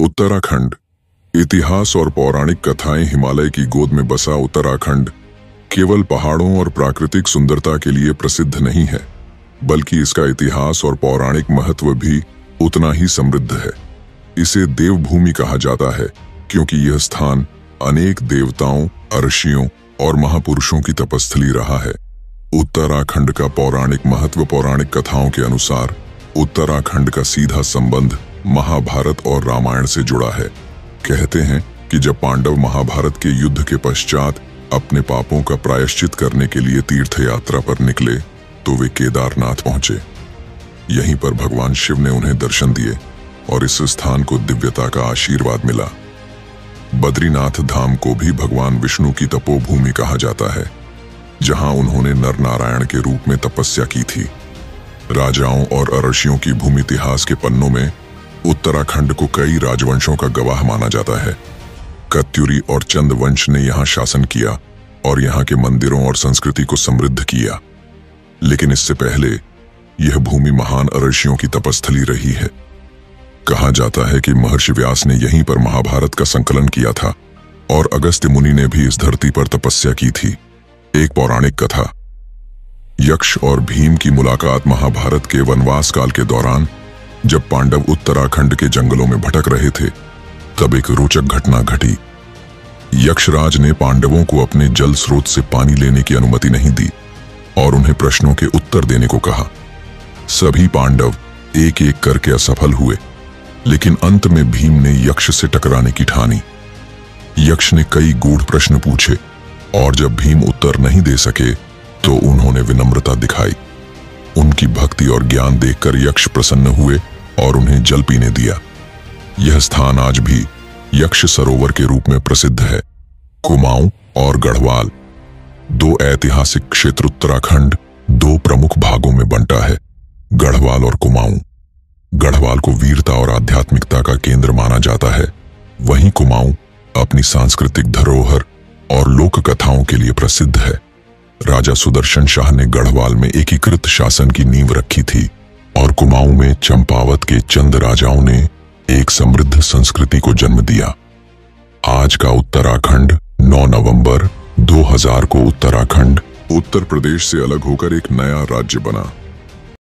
उत्तराखंड। इतिहास और पौराणिक कथाएं। हिमालय की गोद में बसा उत्तराखंड केवल पहाड़ों और प्राकृतिक सुंदरता के लिए प्रसिद्ध नहीं है, बल्कि इसका इतिहास और पौराणिक महत्व भी उतना ही समृद्ध है। इसे देवभूमि कहा जाता है क्योंकि यह स्थान अनेक देवताओं, ऋषियों और महापुरुषों की तपस्थली रहा है। उत्तराखंड का पौराणिक महत्व। पौराणिक कथाओं के अनुसार उत्तराखंड का सीधा संबंध महाभारत और रामायण से जुड़ा है। कहते हैं कि जब पांडव महाभारत के युद्ध के पश्चात अपने पापों का प्रायश्चित करने के लिए तीर्थ यात्रा पर निकले तो वे केदारनाथ पहुंचे। यहीं पर भगवान शिव ने उन्हें दर्शन दिए और इस स्थान को दिव्यता का आशीर्वाद मिला। बद्रीनाथ धाम को भी भगवान विष्णु की तपोभूमि कहा जाता है, जहां उन्होंने नर नारायण के रूप में तपस्या की थी। राजाओं और ऋषियों की भूमि। इतिहास के पन्नों में उत्तराखंड को कई राजवंशों का गवाह माना जाता है। कत्यूरी और चंद वंश ने यहाँ शासन किया और यहाँ के मंदिरों और संस्कृति को समृद्ध किया। लेकिन इससे पहले यह भूमि महान ऋषियों की तपस्थली रही है। कहा जाता है कि महर्षि व्यास ने यहीं पर महाभारत का संकलन किया था और अगस्त्य मुनि ने भी इस धरती पर तपस्या की थी। एक पौराणिक कथा। यक्ष और भीम की मुलाकात। महाभारत के वनवास काल के दौरान जब पांडव उत्तराखंड के जंगलों में भटक रहे थे, तब एक रोचक घटना घटी। यक्षराज ने पांडवों को अपने जल स्रोत से पानी लेने की अनुमति नहीं दी और उन्हें प्रश्नों के उत्तर देने को कहा। सभी पांडव एक एक करके असफल हुए, लेकिन अंत में भीम ने यक्ष से टकराने की ठानी। यक्ष ने कई गूढ़ प्रश्न पूछे और जब भीम उत्तर नहीं दे सके तो उन्होंने विनम्रता दिखाई। उनकी भक्ति और ज्ञान देखकर यक्ष प्रसन्न हुए और उन्हें जल पीने दिया। यह स्थान आज भी यक्ष सरोवर के रूप में प्रसिद्ध है। कुमाऊं और गढ़वाल। दो ऐतिहासिक क्षेत्र। उत्तराखंड दो प्रमुख भागों में बंटा है, गढ़वाल और कुमाऊं। गढ़वाल को वीरता और आध्यात्मिकता का केंद्र माना जाता है, वहीं कुमाऊं अपनी सांस्कृतिक धरोहर और लोक कथाओं के लिए प्रसिद्ध है। राजा सुदर्शन शाह ने गढ़वाल में एकीकृत शासन की नींव रखी थी और कुमाऊं में चंपावत के चंद राजाओं ने एक समृद्ध संस्कृति को जन्म दिया। आज का उत्तराखंड 9 नवंबर 2000 को उत्तराखंड उत्तर प्रदेश से अलग होकर एक नया राज्य बना।